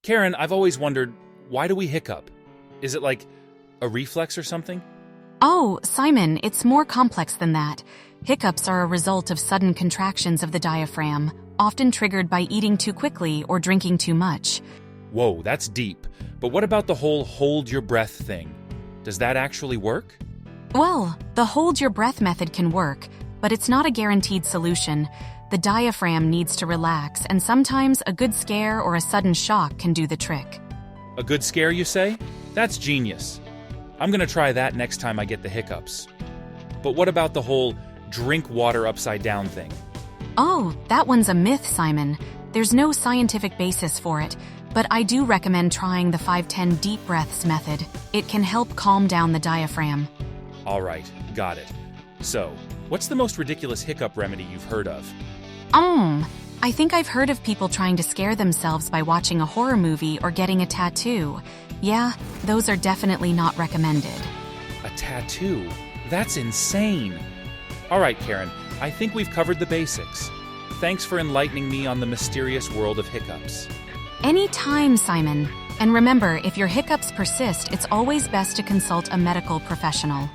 Karen, I've always wondered, why do we hiccup? Is it like a reflex or something? Oh, Simon, it's more complex than that. Hiccups are a result of sudden contractions of the diaphragm, often triggered by eating too quickly or drinking too much. Whoa, that's deep. But what about the whole hold your breath thing? Does that actually work? Well, the hold your breath method can work, but it's not a guaranteed solution. The diaphragm needs to relax, and sometimes a good scare or a sudden shock can do the trick. A good scare, you say? That's genius. I'm gonna try that next time I get the hiccups. But what about the whole drink water upside down thing? Oh, that one's a myth, Simon. There's no scientific basis for it, but I do recommend trying the 5-10 deep breaths method. It can help calm down the diaphragm. All right, got it. So, what's the most ridiculous hiccup remedy you've heard of? I think I've heard of people trying to scare themselves by watching a horror movie or getting a tattoo. Yeah, those are definitely not recommended. A tattoo? That's insane. All right, Karen, I think we've covered the basics. Thanks for enlightening me on the mysterious world of hiccups. Anytime, Simon. And remember, if your hiccups persist, it's always best to consult a medical professional.